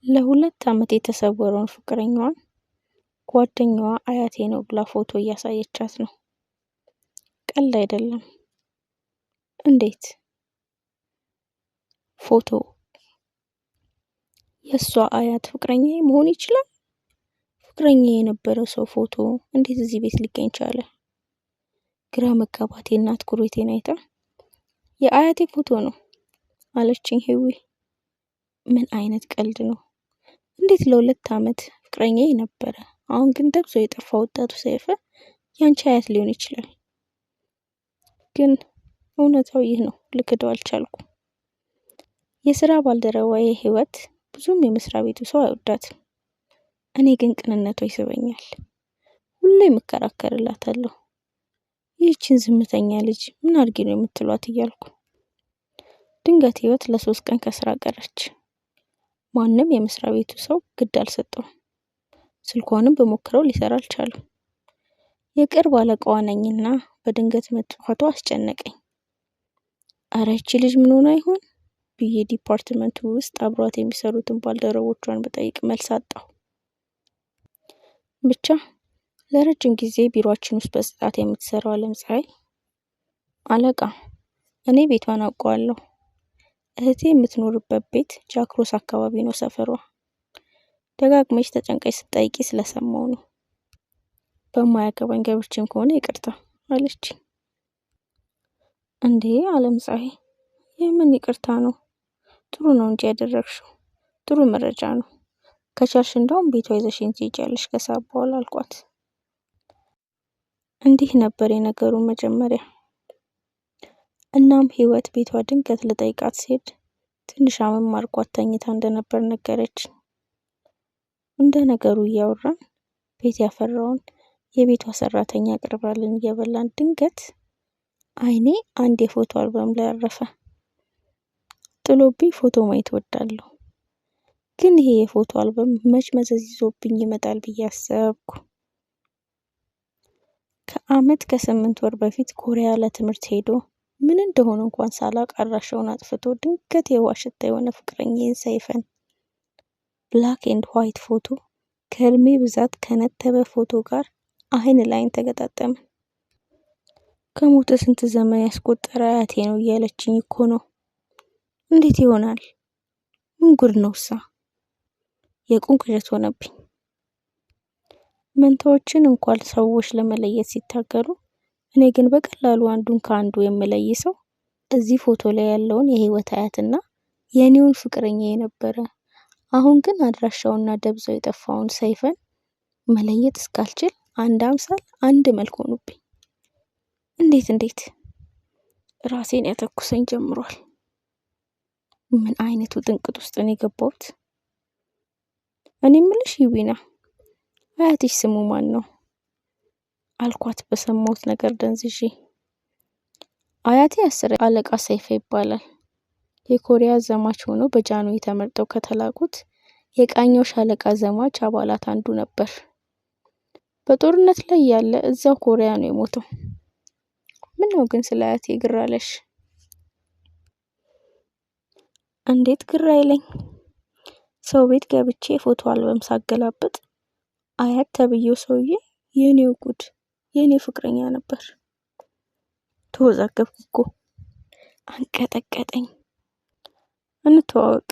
ለሁለት ዓመት የተሰወረውን ፍቅረኛዋን ጓደኛዋ አያቴ ነው ብላ ፎቶ እያሳየቻት ነው። ቀልድ አይደለም። እንዴት? ፎቶ የእሷ አያት ፍቅረኛዬ መሆን ይችላል? ፍቅረኛዬ የነበረ ሰው ፎቶ እንዴት እዚህ ቤት ሊገኝ ቻለ? ግራ መጋባቴና አትኩሮቴን አይታ የአያቴ ፎቶ ነው አለችኝ ህዊ። ምን አይነት ቀልድ ነው? እንዴት ለሁለት ዓመት ፍቅረኛዬ ነበረ፣ አሁን ግን ደብዞ የጠፋ ወጣቱ ሰይፈ ያንቺ አያት ሊሆን ይችላል? ግን እውነታው ይህ ነው። ልክደው አልቻልኩም። የስራ ባልደረባዬ ህይወት ብዙም የመስሪያ ቤቱ ሰው አይወዳትም። እኔ ግን ቅንነቷ ይስበኛል። ሁሌም እከራከርላታለሁ። ይህችን ዝምተኛ ልጅ ምን አድርጊ ነው የምትሏት እያልኩ። ድንገት ህይወት ለ3 ቀን ከስራ ቀረች። ማንም የመስሪያ ቤቱ ሰው ግድ አልሰጠውም። ስልኳንም በሞክረው ሊሰራ አልቻለም። የቅርብ አለቃዋ ነኝና በድንገት መጥፋቷ አስጨነቀኝ። አረ ይቺ ልጅ ምን ሆና ይሆን ብዬ ዲፓርትመንቱ ውስጥ አብሯት የሚሰሩትን ባልደረቦቿን በጠይቅ መልስ አጣሁ። ብቻ ለረጅም ጊዜ ቢሮአችን ውስጥ በጽዳት የምትሰራው አለምፀሐይ አለቃ፣ እኔ ቤቷን አውቀዋለሁ። እህቴ የምትኖርበት ቤት ጃክሮስ አካባቢ ነው ሰፈሯ። ደጋግመሽ ተጨንቀሽ ስትጠይቂ ስለሰማው ነው። በማያገባኝ ገብቼም ከሆነ ይቅርታ አለች። እንዴ አለምፀሐይ፣ የምን ይቅርታ ነው? ጥሩ ነው እንጂ ያደረግሽው። ጥሩ መረጃ ነው። ከቻልሽ እንደውም ቤቷ ይዘሽኝ ትሄጃለሽ ከሰዓት በኋላ አልኳት። እንዲህ ነበር የነገሩ መጀመሪያ። እናም ህይወት ቤቷ ድንገት ልጠይቃት ሲሄድ ትንሽ አመም አድርጓት ተኝታ እንደነበር ነገረች። እንደ ነገሩ እያወራን ቤት ያፈራውን የቤቷ ሰራተኛ አቅርባልን እየበላን ድንገት አይኔ አንድ የፎቶ አልበም ላይ አረፈ። ጥሎብኝ ፎቶ ማየት እወዳለሁ፣ ግን ይሄ የፎቶ አልበም መች መዘዝ ይዞብኝ ይመጣል ብዬ አሰብኩ። ከአመት ከ8 ወር በፊት ኮሪያ ለትምህርት ሄዶ ምን እንደሆነ እንኳን ሳላቅ አድራሻውን አጥፍቶ ድንገት የዋሽታ የሆነ ፍቅረኛዬን ሰይፈን ብላክ ኤንድ ዋይት ፎቶ ከእድሜ ብዛት ከነተበ ፎቶ ጋር አይን ላይን ተገጣጠመ። ከሞተ ስንት ዘመን ያስቆጠረ አያቴ ነው እያለችኝ እኮ ነው። እንዴት ይሆናል? ምን ጉድ ነውሳ? የቁም ቅዠት ሆነብኝ። መንታዎችን እንኳን ሰዎች ለመለየት ሲታገሉ፣ እኔ ግን በቀላሉ አንዱን ከአንዱ የምለይ ሰው እዚህ ፎቶ ላይ ያለውን የህይወት አያትና የኔውን ፍቅረኛ የነበረ አሁን ግን አድራሻውና ደብዛው የጠፋውን ሰይፈን መለየት እስካልችል አንድ አምሳል አንድ መልክ ሆኑብኝ። እንዴት ራሴን ያተኩሰኝ ጀምሯል። ምን አይነቱ ጥንቅጥ ውስጥ ነው የገባሁት? እኔ የምልሽ ይዊና፣ አያትሽ ስሙ ማን ነው አልኳት በሰማሁት ነገር ደንዝዤ። አያቴ 10 አለቃ ሰይፈ ይባላል። የኮሪያ ዘማች ሆኖ በጃንሆይ ተመርጠው ከተላኩት የቃኘው ሻለቃ ዘማች አባላት አንዱ ነበር። በጦርነት ላይ ያለ እዛው ኮሪያ ነው የሞተው። ምን ነው ግን ስለ አያቴ ግራ አለሽ? እንዴት ግራ አይለኝ? ሰው ቤት ገብቼ ፎቶ አልበም ሳገላብጥ አያት ተብዬው ሰውዬ የኔው ጉድ የኔ ፍቅረኛ ነበር። ተወዛገብኩ እኮ፣ አንቀጠቀጠኝ። እንተዋወቅ፣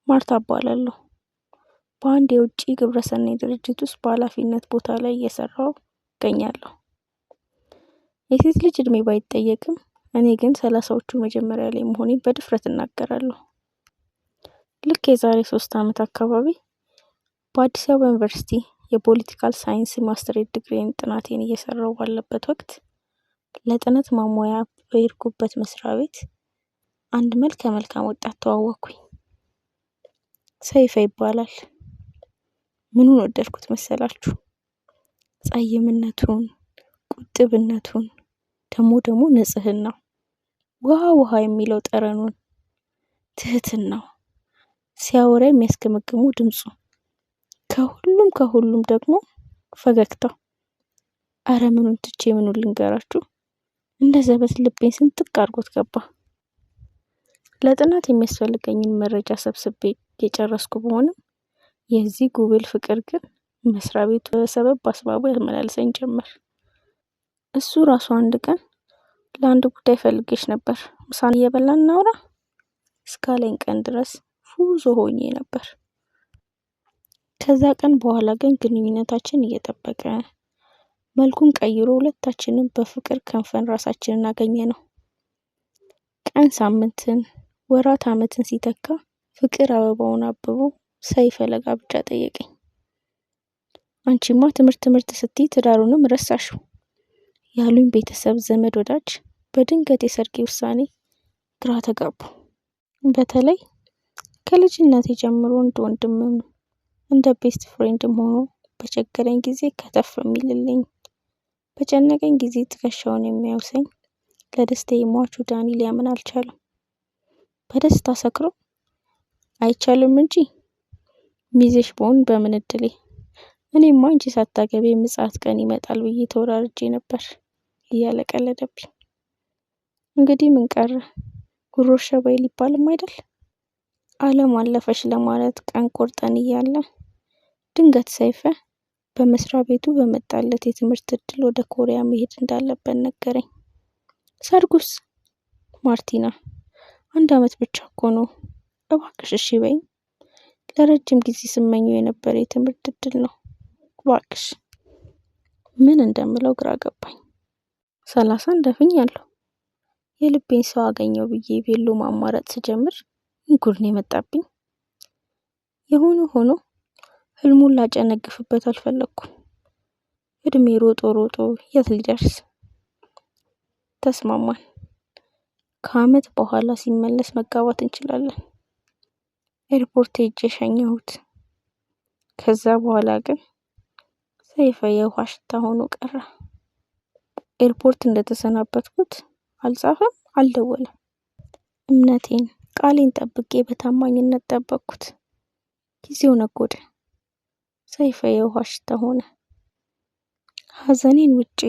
ማርታ እባላለሁ። በአንድ የውጭ ግብረሰናይ ድርጅት ውስጥ በኃላፊነት ቦታ ላይ እየሰራሁ እገኛለሁ። የሴት ልጅ እድሜ ባይጠየቅም እኔ ግን 30ዎቹ መጀመሪያ ላይ መሆኔን በድፍረት እናገራለሁ። ልክ የዛሬ 3 ዓመት አካባቢ በአዲስ አበባ ዩኒቨርሲቲ የፖለቲካል ሳይንስ ማስተሬት ዲግሪን ጥናቴን እየሰራሁ ባለበት ወቅት ለጥናት ማሟያ በሄድኩበት መስሪያ ቤት አንድ መልካም ወጣት ተዋወቅኩኝ። ሰይፈ ይባላል። ምኑን ወደድኩት መሰላችሁ? ጸይምነቱን፣ ቁጥብነቱን፣ ደግሞ ንጽህናው፣ ውሃ የሚለው ጠረኑን፣ ትህትናው፣ ሲያወራ የሚያስገመግሙ ድምፁ፣ ከሁሉም ደግሞ ፈገግታው። አረ ምኑን ትቼ ምኑን ልንገራችሁ? እንደ ዘበት ልቤን ስንጥቅ አድርጎት ገባ። ለጥናት የሚያስፈልገኝን መረጃ ሰብስቤ የጨረስኩ ብሆንም የዚህ ጉብል ፍቅር ግን መስሪያ ቤቱ በሰበብ በአስባቡ ያመላልሰኝ ጀመር። እሱ ራሱ አንድ ቀን ለአንድ ጉዳይ ፈልጌሽ ነበር፣ ምሳን እየበላን እናውራ እስካለኝ ቀን ድረስ ፉዞ ሆኜ ነበር። ከዛ ቀን በኋላ ግን ግንኙነታችን እየጠበቀ መልኩን ቀይሮ ሁለታችንም በፍቅር ከንፈን ራሳችንን አገኘ ነው። ቀን ሳምንትን፣ ወራት አመትን ሲተካ ፍቅር አበባውን አብቦ ሰይፈ ለጋብቻ ጠየቀኝ። አንቺማ ትምህርት ስትይ ትዳሩንም ረሳሽው ያሉኝ ቤተሰብ ዘመድ ወዳጅ በድንገት የሰርጌ ውሳኔ ግራ ተጋቡ። በተለይ ከልጅነቴ ጀምሮ እንደ ወንድምም እንደ ቤስት ፍሬንድም ሆኖ በቸገረኝ ጊዜ ከተፍ የሚልልኝ፣ በጨነቀኝ ጊዜ ትከሻውን የሚያውሰኝ ለደስታዬ ሟቹ ዳኒ ሊያምን አልቻለም። በደስታ ሰክሮ አይቻልም እንጂ ሚዜሽ በሆን በምን እድሌ፣ እኔማ አንቺ ሳታገቢ ምጽአት ቀን ይመጣል ብዬ ተወራርጄ ነበር እያለ ቀለደብኝ። እንግዲህ ምን ቀረ ጉሮ ሸባይ ሊባልም አይደል። ዓለም አለፈሽ ለማለት ቀን ቆርጠን እያለ ድንገት ሰይፈ በመስሪያ ቤቱ በመጣለት የትምህርት እድል ወደ ኮሪያ መሄድ እንዳለበት ነገረኝ። ሰርጉስ? ማርቲና 1 አመት ብቻ እኮ ነው፣ እባክሽ እሺ በይኝ። ለረጅም ጊዜ ስመኘው የነበረ የትምህርት እድል ነው፣ እባክሽ። ምን እንደምለው ግራ ገባኝ። 30 እንደፍኛለሁ። የልቤን ሰው አገኘው ብዬ ቤሎ ማማረጥ ስጀምር ጉድ ነው የመጣብኝ። የሆነ ሆኖ ህልሙን ላጨነግፍበት አልፈለኩም። እድሜ ሮጦ የት ሊደርስ። ተስማማን። ከአመት በኋላ ሲመለስ መጋባት እንችላለን። ኤርፖርት ሄጄ ሸኘሁት። ከዛ በኋላ ግን ሰይፈ የውሃ ሽታ ሆኖ ቀረ። ኤርፖርት እንደተሰናበትኩት አልጻፈም፣ አልደወለም። እምነቴን ቃሌን ጠብቄ በታማኝነት ጠበቅኩት። ጊዜው ነጎደ። ሰይፈ የውሃ ሽታ ሆነ። ሀዘኔን ውጪ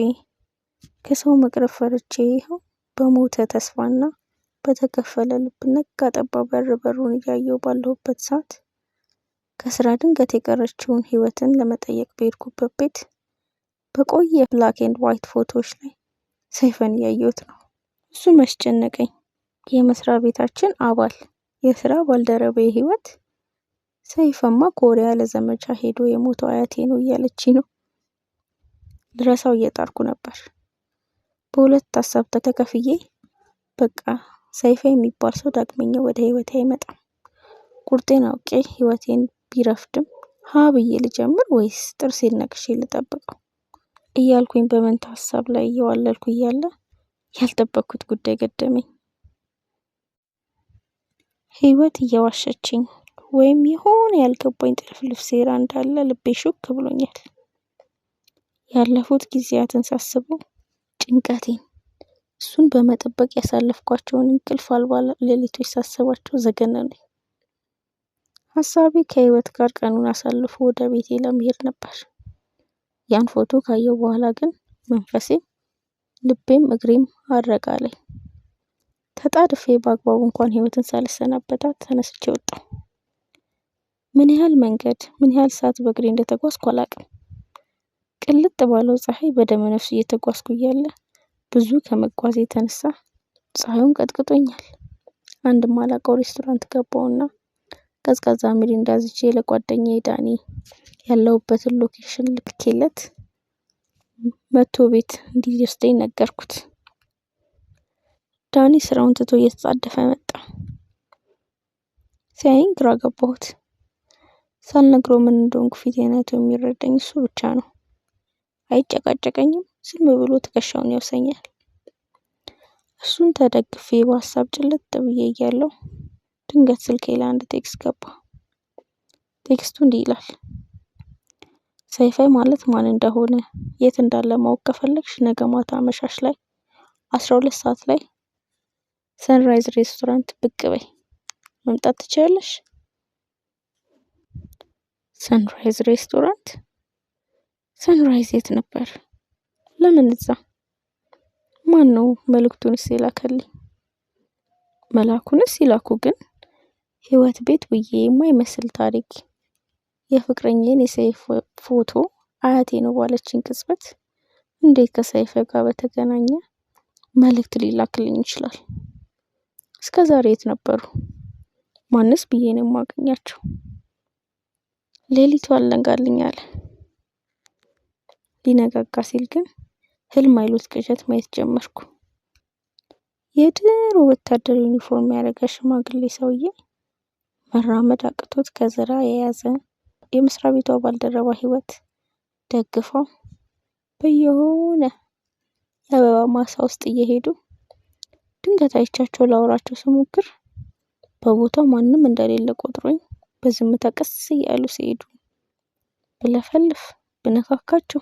ከሰው መቅረብ ፈርቼ ይኸው በሞተ ተስፋና በተከፈለ ልብ ነጋ ጠባ በሩን እያየው ባለሁበት ሰዓት ከስራ ድንገት የቀረችውን ህይወትን ለመጠየቅ በሄድኩበት ቤት በቆየ ብላክ ኤንድ ዋይት ፎቶዎች ላይ ሰይፈን እያየሁት ነው። እሱ መስጨነቀኝ። የመስሪያ ቤታችን አባል የስራ ባልደረባዬ ህይወት ሰይፈማ ኮሪያ ለዘመቻ ሄዶ የሞተው አያቴ ነው እያለችኝ ነው። ልረሳው እየጣርኩ ነበር። በሁለት ሀሳብ ተከፍዬ በቃ ሰይፈ የሚባል ሰው ዳግመኛ ወደ ህይወቴ አይመጣም፣ ቁርጤን አውቄ ህይወቴን ቢረፍድም ሀ ብዬ ልጀምር ወይስ ጥርሴን ነክሼ ልጠብቀው እያልኩኝ በመንታ ሀሳብ ላይ እየዋለልኩ እያለ ያልጠበቅኩት ጉዳይ ገደመኝ። ህይወት እየዋሸችኝ ወይም የሆነ ያልገባኝ ጥልፍልፍ ሴራ እንዳለ ልቤ ሹክ ብሎኛል። ያለፉት ጊዜያትን ሳስበው ጭንቀቴን፣ እሱን በመጠበቅ ያሳለፍኳቸውን እንቅልፍ አልባ ሌሊቶች ሳስባቸው ዘገነነኝ። ሀሳቤ ከህይወት ጋር ቀኑን አሳልፎ ወደ ቤቴ ለመሄድ ነበር። ያን ፎቶ ካየው በኋላ ግን መንፈሴም ልቤም እግሬም አረጋለኝ። ተጣድፌ በአግባቡ እንኳን ህይወትን ሳልሰናበታት ተነስቼ ወጣሁ። ምን ያህል መንገድ ምን ያህል ሰዓት በእግሬ እንደተጓዝኩ አላውቅም። ቅልጥ ባለው ፀሐይ በደመ ነፍስ እየተጓዝኩ እያለ ብዙ ከመጓዝ የተነሳ ፀሐዩን ቀጥቅጦኛል። አንድ ማላውቀው ሬስቶራንት ገባውና ቀዝቃዛ ሚሪንዳ አዝዤ ለጓደኛዬ ዳኒ ያለሁበትን ሎኬሽን ልኬለት መቶ ቤት እንዲወስደኝ ነገርኩት። ዳኒ ስራውን ትቶ እየተጣደፈ መጣ። ሲያየኝ ግራ ገባሁት። ሳልነግረው ምን እንደሆንኩ ፊቴን አይቶ የሚረዳኝ እሱ ብቻ ነው። አይጨቃጨቀኝም፣ ዝም ብሎ ትከሻውን ያውሰኛል። እሱን ተደግፌ በሀሳብ ጭልጥ ብዬ እያለሁ ድንገት ስልኬ ላይ አንድ ቴክስት ገባ። ቴክስቱ እንዲህ ይላል: ሰይፈ ማለት ማን እንደሆነ የት እንዳለ ማወቅ ከፈለግሽ ነገ ማታ አመሻሽ ላይ 12 ሰዓት ላይ ሰንራይዝ ሬስቶራንት ብቅ በይ። መምጣት ትችያለሽ? ሰንራይዝ ሬስቶራንት? ሰንራይዝ የት ነበር? ለምን እዛ? ማን ነው መልእክቱንስ የላከልኝ? መላኩንስ ይላኩ፣ ግን ህይወት ቤት ውዬ የማይመስል ታሪክ። የፍቅረኛዬን የሰይፈ ፎቶ አያቴ ነው ባለችኝ ቅጽበት እንዴት ከሰይፈ ጋር በተገናኘ መልእክት ሊላክልኝ ይችላል? እስከ ዛሬ የት ነበሩ? ማንስ ብዬ ነው የማገኛቸው? ሌሊቱ አልነጋልኝ አለ። ሊነጋጋ ሲል ግን ህልም አይሉት ቅዠት ማየት ጀመርኩ። የድሮ ወታደር ዩኒፎርም ያደረገ ሽማግሌ ሰውዬ መራመድ አቅቶት ከዘራ የያዘ የመስሪያ ቤቷ ባልደረባ ህይወት ደግፈው በየሆነ የአበባ ማሳ ውስጥ እየሄዱ ድንገት አይቻቸው ላወራቸው ስሞክር በቦታው ማንም እንደሌለ ቆጥሮኝ በዝምታ ቀስ እያሉ ሲሄዱ ብለፈልፍ ብነካካቸው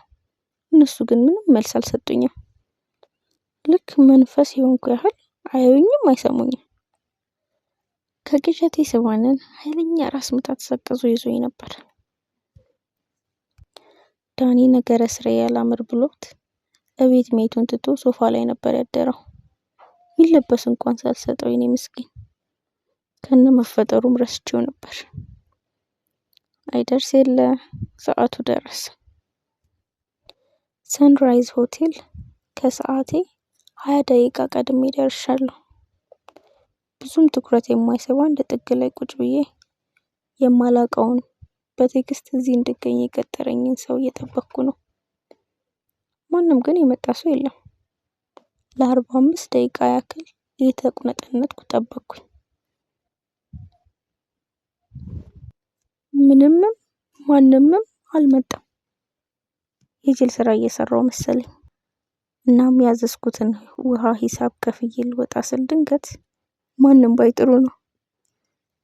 እነሱ ግን ምንም መልስ አልሰጡኝም። ልክ መንፈስ የሆንኩ ያህል አያዩኝም፣ አይሰሙኝም። ከቅዠቴ ስባንን ኃይለኛ ራስ ምታት ሰቅዞ ይዞኝ ነበር። ዳኒ ነገረ ስራዬ አላምር ብሎት እቤት ሜቱን ትቶ ሶፋ ላይ ነበር ያደረው። ሚለበስ እንኳን ሳልሰጠው የኔ ምስኪን ከነ መፈጠሩም ረስቼው ነበር። አይደርስ የለ ሰዓቱ ደረሰ። ሰንራይዝ ሆቴል ከሰዓቴ 20 ደቂቃ ቀድሜ ደርሻለሁ። ብዙም ትኩረት የማይስብ አንድ ጥግ ላይ ቁጭ ብዬ የማላውቀውን በቴክስት እዚህ እንድገኝ የቀጠረኝን ሰው እየጠበቅኩ ነው። ማንም ግን የመጣ ሰው የለም። ለ45 ደቂቃ ያክል እየተቁነጠነጥኩ ጠበቅኩኝ። ምንምም ማንምም አልመጣም። የጅል ስራ እየሰራው መሰለኝ። እናም ያዘዝኩትን ውሃ ሂሳብ ከፍዬ ልወጣ ስል ድንገት ማንም ባይጥሩ ነው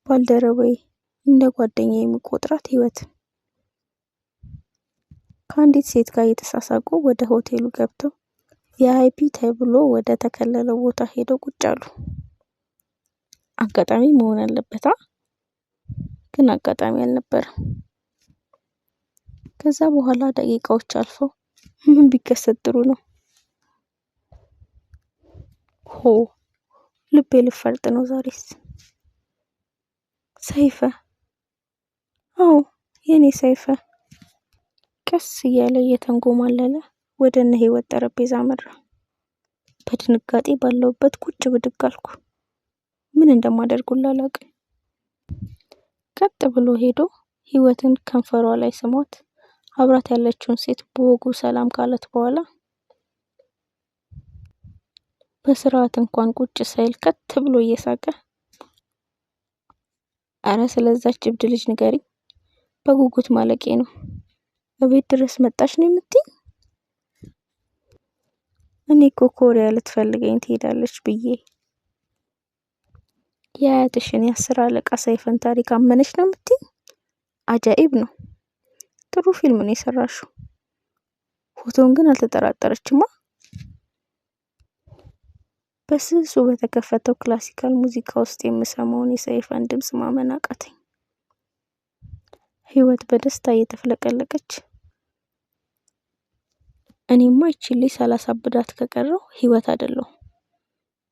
ባልደረባዬ እንደ ጓደኛ የሚቆጥራት ህይወት ከአንዲት ሴት ጋር እየተሳሳቁ ወደ ሆቴሉ ገብተው ቪአይፒ ተብሎ ወደ ተከለለው ቦታ ሄደው ቁጭ አሉ። አጋጣሚ መሆን አለበታ፣ ግን አጋጣሚ አልነበረም። ከዛ በኋላ ደቂቃዎች አልፈው ምን ቢከሰት ጥሩ ነው? ሆ ልቤ ልፈርጥ ነው ዛሬስ። ሰይፈ፣ አዎ የኔ ሰይፈ ቀስ እያለ እየተንጎማለለ ወደ እነ ህይወት ጠረጴዛ አመራ። በድንጋጤ ባለውበት ቁጭ ብድግ አልኩ። ምን እንደማደርጉላ አላውቅም። ቀጥ ብሎ ሄዶ ህይወትን ከንፈሯ ላይ ስሟት አብራት ያለችውን ሴት በወጉ ሰላም ካለት በኋላ በስርዓት እንኳን ቁጭ ሳይል ከት ብሎ እየሳቀ አረ ስለዛች እብድ ልጅ ንገሪኝ፣ በጉጉት ማለቄ ነው። እቤት ድረስ መጣሽ ነው የምትይኝ? እኔ እኮ ኮሪያ ልትፈልገኝ ትሄዳለች ብዬ የአያትሽን የ10 አለቃ ሰይፈን ታሪክ አመነች ነው የምትይኝ? አጃኢብ ነው። ጥሩ ፊልም ነው የሰራሽው። ፎቶውን ግን አልተጠራጠረችማ። በስሱ በተከፈተው ክላሲካል ሙዚቃ ውስጥ የምሰማውን የሰይፈን ድምጽ ማመን አቃተኝ። ህይወት በደስታ እየተፍለቀለቀች እኔማ ይቺ ሳላሳብዳት ከቀረው ህይወት አይደለሁ።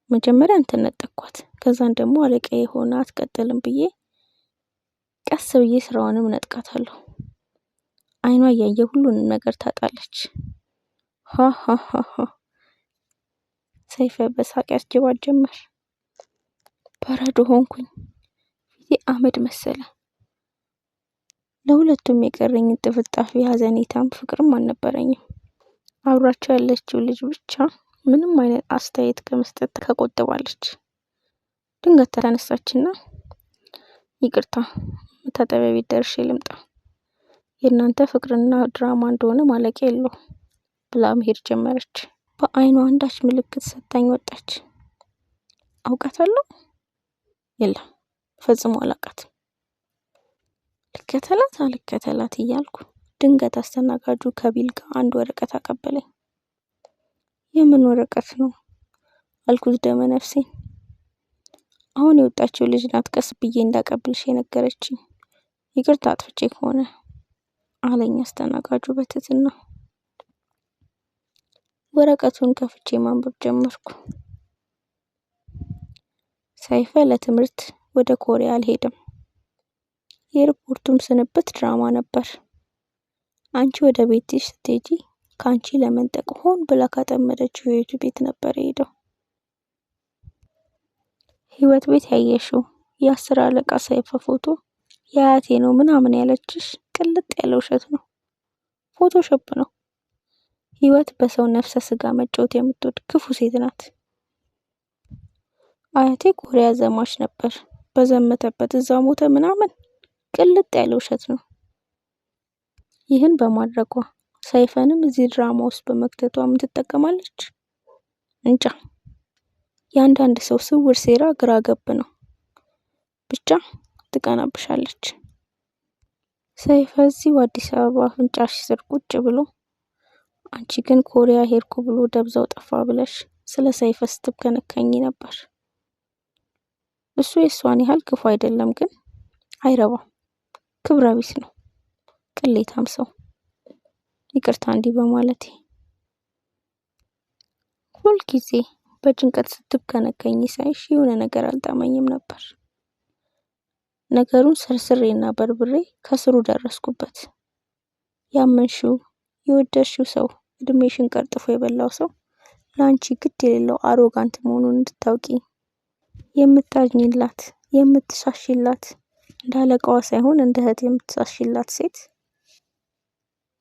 መጀመሪያ እንትን ነጠቅኳት፣ ከዛን ደግሞ አለቃዬ ሆና አትቀጥልም ብዬ ቀስ ብዬ ስራውንም ነጥቃታለሁ። አይኗ እያየ ሁሉንም ነገር ታጣለች። ሃሃሃ ሰይፈ በሳቅ ያስጀባት ጀመር። በረዶ ሆንኩኝ። ፊቴ አመድ መሰለ። ለሁለቱም የቀረኝ ጥፍጣፊ ሀዘኔታም ፍቅርም አልነበረኝም። አብራቸው ያለችው ልጅ ብቻ ምንም አይነት አስተያየት ከመስጠት ተቆጥባለች። ድንገት ተነሳችና ይቅርታ መታጠቢያ ቤት ደርሼ ልምጣ፣ የእናንተ ፍቅርና ድራማ እንደሆነ ማለቂያ የለው ብላ መሄድ ጀመረች። በአይኗ አንዳች ምልክት ሰጣኝ ወጣች። አውቃታለሁ? የለም ፈጽሞ አላውቃትም። ልከተላት እያልኩ ድንገት አስተናጋጁ ከቢል ጋር አንድ ወረቀት አቀበለኝ። የምን ወረቀት ነው አልኩት ደመ ነፍሴን። አሁን የወጣችው ልጅ ናት ቀስ ብዬ እንዳቀብልሽ የነገረችኝ። ይቅርታ አጥፍቼ ከሆነ አለኝ አስተናጋጁ በትህትና። ወረቀቱን ከፍቼ ማንበብ ጀመርኩ። ሰይፈ ለትምህርት ወደ ኮሪያ አልሄድም። የሪፖርቱም ስንብት ድራማ ነበር። አንቺ ወደ ቤትሽ ስትሄጂ ከአንቺ ለመንጠቅ ሆን ብላ ካጠመደችው ህይወት ቤት ነበር የሄደው። ህይወት ቤት ያየሽው የ10 አለቃ ሰይፈ ፎቶ የአያቴ ነው ምናምን ያለችሽ ቅልጥ ያለ ውሸት ነው። ፎቶሾፕ ነው። ህይወት በሰው ነፍሰ ስጋ መጫወት የምትወድ ክፉ ሴት ናት። አያቴ ኮሪያ ዘማች ነበር፣ በዘመተበት እዛው ሞተ ምናምን ቅልጥ ያለ ውሸት ነው። ይህን በማድረጓ ሰይፈንም እዚህ ድራማ ውስጥ በመክተቷ ምን ትጠቀማለች? እንጃ። የአንዳንድ ሰው ስውር ሴራ ግራ ገብ ነው። ብቻ ትቀናብሻለች። ሰይፈ እዚሁ አዲስ አበባ አፍንጫሽ ስር ቁጭ ብሎ አንቺ ግን ኮሪያ ሄድኩ ብሎ ደብዛው ጠፋ ብለሽ ስለ ሰይፈ ስትብከነከኝ ነበር። እሱ የሷን ያህል ክፉ አይደለም፣ ግን አይረባም፣ ክብረ ቢስ ነው፣ ቅሌታም ሰው። ይቅርታ እንዲህ በማለቴ። ሁልጊዜ በጭንቀት ስትብከነከኝ ሳይሽ የሆነ ነገር አልጣመኝም ነበር። ነገሩን ስርስሬና በርብሬ ከስሩ ደረስኩበት። ያመንሽው የወደድሽው ሰው እድሜሽን ቀርጥፎ የበላው ሰው ለአንቺ ግድ የሌለው አሮጋንት መሆኑን እንድታውቂ፣ የምታዝኝላት የምትሳሽላት እንደ አለቃዋ ሳይሆን እንደ እህት የምትሳሽላት ሴት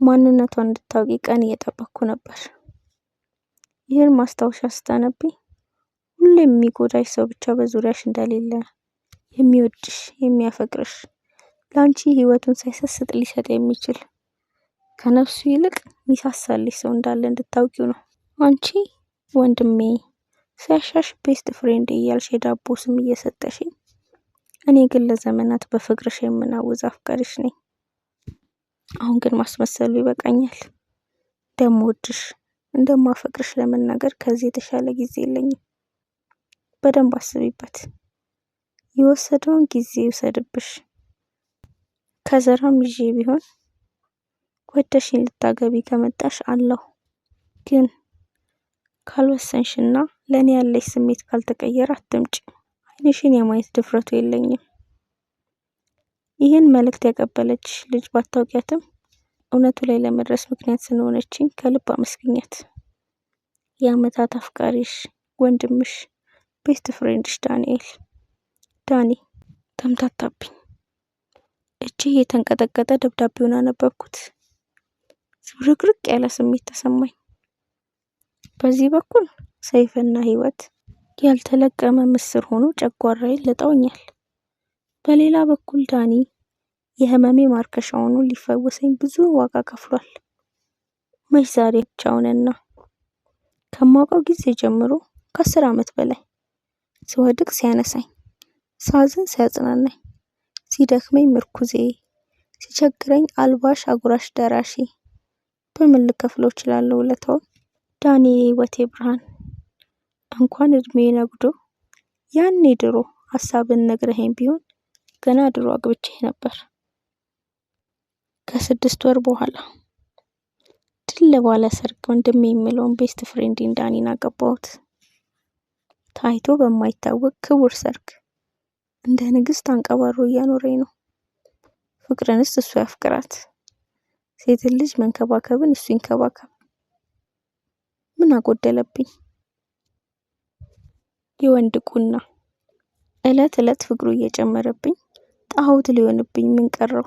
ማንነቷን እንድታውቂ ቀን እየጠበቅኩ ነበር። ይህን ማስታወሻ ስታነቢ ሁሌም የሚጎዳሽ ሰው ብቻ በዙሪያሽ እንደሌለ፣ የሚወድሽ የሚያፈቅርሽ ለአንቺ ህይወቱን ሳይሰስት ሊሰጥ የሚችል ከነፍሱ ይልቅ ሚሳሳልሽ ሰው እንዳለ እንድታውቂው ነው። አንቺ ወንድሜ ሲያሻሽ ቤስት ፍሬንድ እያልሽ የዳቦ ስም እየሰጠሽኝ፣ እኔ ግን ለዘመናት በፍቅርሽ የምናውዝ አፍቃሪሽ ነኝ። አሁን ግን ማስመሰሉ ይበቃኛል። እንደምወድሽ እንደማፈቅርሽ ለመናገር ከዚህ የተሻለ ጊዜ የለኝም። በደንብ አስቢበት። የወሰደውን ጊዜ ይውሰድብሽ። ከዘራም ይዤ ቢሆን ወደሽኝ ልታገቢ ከመጣሽ አለሁ። ግን ካልወሰንሽና ለኔ ያለሽ ስሜት ካልተቀየረ አትምጪ። ዓይንሽን የማየት ድፍረቱ የለኝም። ይህን መልእክት ያቀበለችሽ ልጅ ባታውቂያትም እውነቱ ላይ ለመድረስ ምክንያት ስለሆነችኝ ከልብ አመስግኛት። የዓመታት አፍቃሪሽ ወንድምሽ ቤስት ፍሬንድሽ ዳንኤል። ዳኒ። ተምታታብኝ። እጄ የተንቀጠቀጠ ደብዳቤውን አነበብኩት። ዝብርቅርቅ ያለ ስሜት ተሰማኝ። በዚህ በኩል ሰይፈና ህይወት ያልተለቀመ ምስር ሆኖ ጨጓራዬን ልጠውኛል። በሌላ በኩል ዳኒ የህመሜ ማርከሻ ሆኖ ሊፈወሰኝ ብዙ ዋጋ ከፍሏል። መች ዛሬ ብቻውንና ከማውቀው ጊዜ ጀምሮ ከ10 ዓመት በላይ ስወድቅ ሲያነሳኝ፣ ሳዝን ሲያጽናናኝ፣ ሲደክመኝ ምርኩዜ፣ ሲቸግረኝ አልባሽ አጉራሽ ደራሺ፣ በምን ልከፍለው እችላለሁ ውለታውን? ዳኒ የህይወቴ ብርሃን። እንኳን እድሜ ነግዶ ያኔ ድሮ ሀሳብን ነግረኸኝ ቢሆን ገና ድሮ አግብቼ ነበር። ከ6 ወር በኋላ ድል ባለ ሰርግ ወንድሜ የምለውን ቤስት ፍሬንዴን ዳኒን አገባሁት። ታይቶ በማይታወቅ ክቡር ሰርግ እንደ ንግስት አንቀባሮ እያኖረኝ ነው። ፍቅርንስ እሱ ያፍቅራት። ሴትን ልጅ መንከባከብን እሱ ይንከባከብ። ምን አጎደለብኝ? የወንድ ቁና እለት እለት ፍቅሩ እየጨመረብኝ ጣዖት ሊሆንብኝ ምን ቀረው?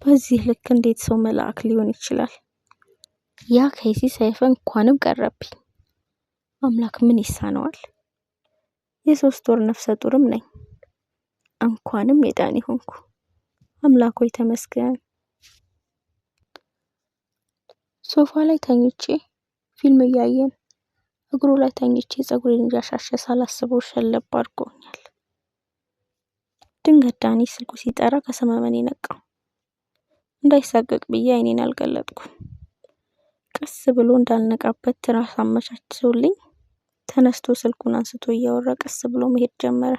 በዚህ ልክ እንዴት ሰው መልአክ ሊሆን ይችላል? ያ ከይሲ ሰይፈ እንኳንም ቀረብኝ። አምላክ ምን ይሳነዋል? የ3 ወር ነፍሰ ጡርም ነኝ። እንኳንም የዳኒ ሆንኩ። አምላክ ሆይ ተመስገን። ሶፋ ላይ ተኝቼ ፊልም እያየን እግሩ ላይ ተኝቼ ፀጉሬን እያሻሸ ሳላስበው ሸለብ አድርጎኛል። ድንገት ዳኒ ስልኩ ሲጠራ ከሰመመኔ ነቃው። እንዳይሳቀቅ ብዬ ዓይኔን አልገለጥኩም። ቀስ ብሎ እንዳልነቃበት ትራስ አመቻችቶልኝ ተነስቶ ስልኩን አንስቶ እያወራ ቀስ ብሎ መሄድ ጀመረ።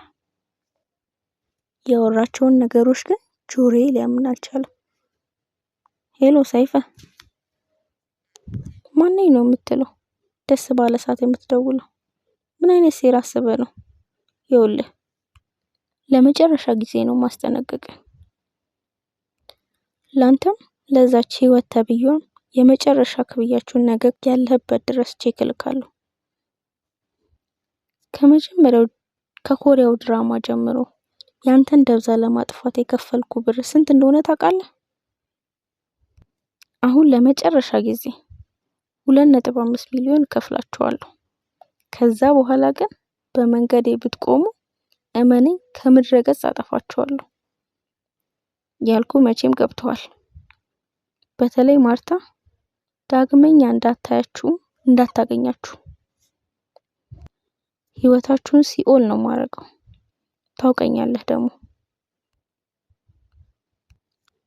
ያወራቸውን ነገሮች ግን ጆሮዬ ሊያምን አልቻለም። ሄሎ ሰይፈ። ማነኝ ነው የምትለው? ደስ ባለ ሰዓት የምትደውለው? ምን አይነት ሴራ አስበህ ነው? ይኸውልህ ለመጨረሻ ጊዜ ነው ማስጠነቀቅ። ላንተም ለዛች ህይወት ተብዬዋም የመጨረሻ ክብያችሁን ነገ ያለህበት ድረስ ቼክ እልካለሁ። ከመጀመሪያው ከኮሪያው ድራማ ጀምሮ ያንተን ደብዛ ለማጥፋት የከፈልኩ ብር ስንት እንደሆነ ታውቃለህ? አሁን ለመጨረሻ ጊዜ 2.5 ሚሊዮን እከፍላችኋለሁ። ከዛ በኋላ ግን በመንገዴ ብትቆሙ እመነኝ ከምድረ ገጽ አጠፋችኋለሁ ያልኩ መቼም ገብተዋል። በተለይ ማርታ ዳግመኛ እንዳታገኛችሁ። ህይወታችሁን ሲኦል ነው ማረገው። ታውቀኛለህ ደግሞ።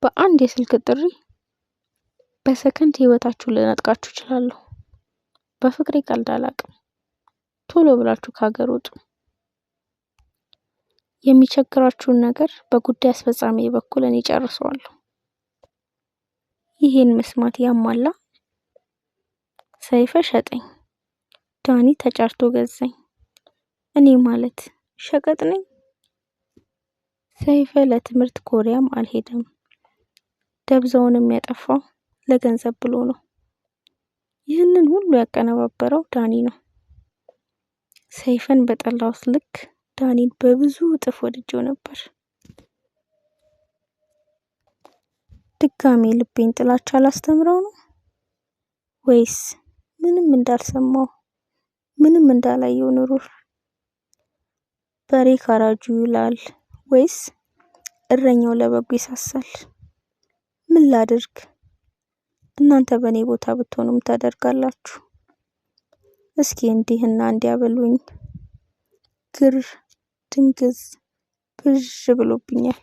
በአንድ የስልክ ጥሪ በሰከንድ ህይወታችሁን ልነጥቃችሁ እችላለሁ። በፍቅሬ ቀልድ አላውቅም። ቶሎ ብላችሁ ከሀገር ውጡ። የሚቸግራችሁን ነገር በጉዳይ አስፈጻሚ በኩል እኔ ጨርሰዋለሁ። ይሄን መስማት ያማላ። ሰይፈ ሸጠኝ፣ ዳኒ ተጫርቶ ገዛኝ። እኔ ማለት ሸቀጥ ነኝ? ሰይፈ ለትምህርት ኮሪያም አልሄደም። ደብዛውን የሚያጠፋው ለገንዘብ ብሎ ነው። ይህንን ሁሉ ያቀነባበረው ዳኒ ነው። ሰይፈን በጠላሁት ልክ ዳኒን በብዙ እጥፍ ወድጄው ነበር። ድጋሜ ልቤን ጥላቻ ላስተምረው ነው ወይስ ምንም እንዳልሰማው ምንም እንዳላየው ኑሩር? በሬ ካራጁ ይላል ወይስ እረኛው ለበጉ ይሳሳል? ምን ላድርግ? እናንተ በኔ ቦታ ብትሆኑም ታደርጋላችሁ። እስኪ እንዲህና እንዲያበሉኝ ግር ድንግዝ ብዥ ብሎብኛል።